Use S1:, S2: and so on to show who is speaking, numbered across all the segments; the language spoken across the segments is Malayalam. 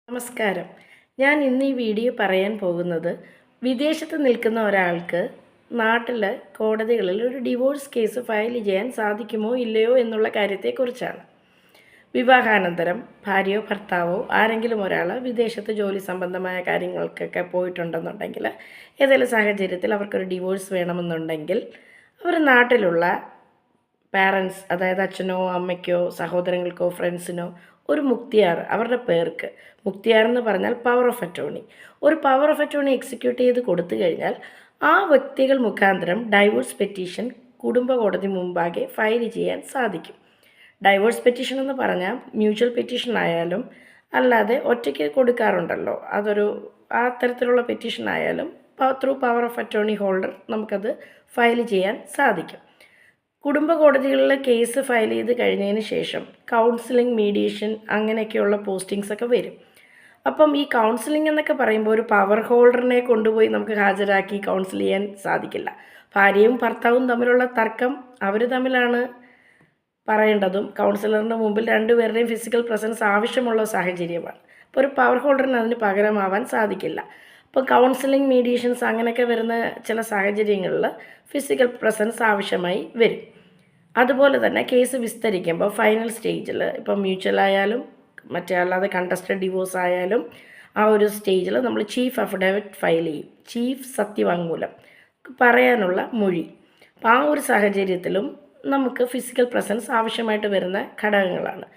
S1: നമസ്കാരം. ഞാൻ ഇന്ന് ഈ വീഡിയോ പറയാൻ പോകുന്നത് വിദേശത്ത് നിൽക്കുന്ന ഒരാൾക്ക് നാട്ടിലെ കോടതികളിൽ ഒരു ഡിവോഴ്സ് കേസ് ഫയൽ ചെയ്യാൻ സാധിക്കുമോ ഇല്ലയോ എന്നുള്ള കാര്യത്തെക്കുറിച്ചാണ്. വിവാഹാനന്തരം ഭാര്യയോ ഭർത്താവോ ആരെങ്കിലും ഒരാൾ വിദേശത്ത് ജോലി സംബന്ധമായ കാര്യങ്ങൾക്കൊക്കെ പോയിട്ടുണ്ടെന്നുണ്ടെങ്കിൽ ഏതെങ്കിലും സാഹചര്യത്തിൽ അവർക്കൊരു ഡിവോഴ്സ് വേണമെന്നുണ്ടെങ്കിൽ അവർ നാട്ടിലുള്ള പാരൻസ്, അതായത് അച്ഛനോ അമ്മയ്ക്കോ സഹോദരങ്ങൾക്കോ ഫ്രണ്ട്സിനോ ഒരു മുക്തിയാർ, അവരുടെ പേർക്ക് മുക്തിയാർ എന്ന് പറഞ്ഞാൽ പവർ ഓഫ് അറ്റോർണി, ഒരു പവർ ഓഫ് അറ്റോർണി എക്സിക്യൂട്ട് ചെയ്ത് കൊടുത്തു കഴിഞ്ഞാൽ ആ വ്യക്തികൾ മുഖാന്തരം ഡൈവോഴ്സ് പെറ്റീഷൻ കുടുംബ കോടതി മുമ്പാകെ ഫയൽ ചെയ്യാൻ സാധിക്കും. ഡൈവോഴ്സ് പെറ്റീഷൻ എന്ന് പറഞ്ഞാൽ മ്യൂച്വൽ പെറ്റീഷൻ ആയാലും അല്ലാതെ ഒറ്റയ്ക്ക് കൊടുക്കാറുണ്ടല്ലോ, ആ തരത്തിലുള്ള പെറ്റീഷൻ ആയാലും through power of attorney holder നമുക്കത് ഫയൽ ചെയ്യാൻ സാധിക്കും. കുടുംബ കോടതികളിൽ കേസ് ഫയൽ ചെയ്ത് കഴിഞ്ഞതിന് ശേഷം കൗൺസിലിംഗ്, മീഡിയേഷൻ അങ്ങനെയൊക്കെയുള്ള പോസ്റ്റിങ്സൊക്കെ വരും. അപ്പം ഈ കൗൺസിലിംഗ് എന്നൊക്കെ പറയുമ്പോൾ ഒരു പവർ ഹോൾഡറിനെ കൊണ്ടുപോയി നമുക്ക് ഹാജരാക്കി കൗൺസിൽ ചെയ്യാൻ സാധിക്കില്ല. ഭാര്യയും ഭർത്താവും തമ്മിലുള്ള തർക്കം അവർ തമ്മിലാണ് പറയേണ്ടതും കൗൺസിലറിൻ്റെ മുമ്പിൽ രണ്ടുപേരുടെയും ഫിസിക്കൽ പ്രസൻസ് ആവശ്യമുള്ള സാഹചര്യമാണ്. അപ്പോൾ ഒരു പവർ ഹോൾഡറിന് അതിന് പകരമാവാൻ സാധിക്കില്ല. അപ്പോൾ കൗൺസിലിംഗ്, മീഡിയേഷൻസ് അങ്ങനെയൊക്കെ വരുന്ന ചില സാഹചര്യങ്ങളിൽ ഫിസിക്കൽ പ്രസൻസ് ആവശ്യമായി വരും. അതുപോലെ തന്നെ കേസ് വിസ്തരിക്കുമ്പോൾ ഫൈനൽ സ്റ്റേജിൽ ഇപ്പം മ്യൂച്വൽ ആയാലും അല്ലാതെ കണ്ടസ്റ്റഡ് ഡിവോഴ്സ് ആയാലും ആ ഒരു സ്റ്റേജിൽ നമ്മൾ ചീഫ് അഫിഡവിറ്റ് ഫയൽ ചെയ്യും, ചീഫ് സത്യവാങ്മൂലം പറയാനുള്ള മൊഴി. അപ്പോൾ ആ ഒരു സാഹചര്യത്തിലും നമുക്ക് ഫിസിക്കൽ പ്രസൻസ് ആവശ്യമായിട്ട് വരുന്ന ഘടകങ്ങളാണ്.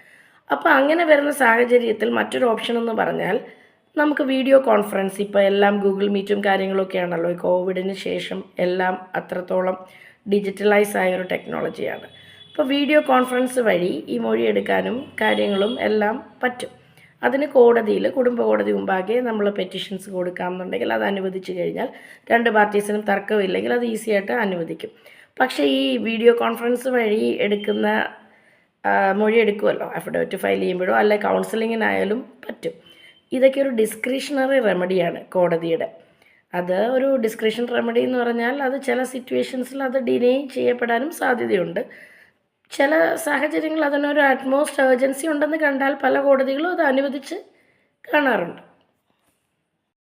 S1: അപ്പോൾ അങ്ങനെ വരുന്ന സാഹചര്യത്തിൽ മറ്റൊരു ഓപ്ഷൻ എന്ന് പറഞ്ഞാൽ നമുക്ക് വീഡിയോ കോൺഫറൻസ്, ഇപ്പോൾ എല്ലാം ഗൂഗിൾ മീറ്റും കാര്യങ്ങളൊക്കെയാണല്ലോ, ഈ കോവിഡിന് ശേഷം എല്ലാം അത്രത്തോളം ഡിജിറ്റലൈസ് ആയ ഒരു ടെക്നോളജിയാണ്. അപ്പോൾ വീഡിയോ കോൺഫറൻസ് വഴി ഈ മൊഴിയെടുക്കാനും കാര്യങ്ങളും എല്ലാം പറ്റും. അതിന് കോടതിയിൽ, കുടുംബ കോടതി മുമ്പാകെ നമ്മൾ പെറ്റീഷൻസ് കൊടുക്കാമെന്നുണ്ടെങ്കിൽ അത് അനുവദിച്ചു കഴിഞ്ഞാൽ രണ്ട് പാർട്ടീസിനും തർക്കമില്ലെങ്കിൽ അത് ഈസി ആയിട്ട് അനുവദിക്കും. പക്ഷേ ഈ വീഡിയോ കോൺഫറൻസ് വഴി എടുക്കുന്ന മൊഴി എടുക്കുമല്ലോ, അഫിഡവിറ്റ് ഫയൽ ചെയ്യുമ്പോഴോ അല്ലെ കൗൺസിലിങ്ങിനായാലും പറ്റും. ഇതൊക്കെ ഒരു ഡിസ്ക്രിഷണറി റെമഡിയാണ് കോടതിയുടെ. അത് ഒരു ഡിസ്ക്രിഷൻ റെമഡി എന്ന് പറഞ്ഞാൽ അത് ചില സിറ്റുവേഷൻസിൽ അത് ഡിനേ ചെയ്യപ്പെടാനും സാധ്യതയുണ്ട്. ചില സാഹചര്യങ്ങൾ അതിനൊരു അറ്റ്മോസ്റ്റ് ഏർജൻസി ഉണ്ടെന്ന് കണ്ടാൽ പല കോടതികളും അത് അനുവദിച്ച് കാണാറുണ്ട്.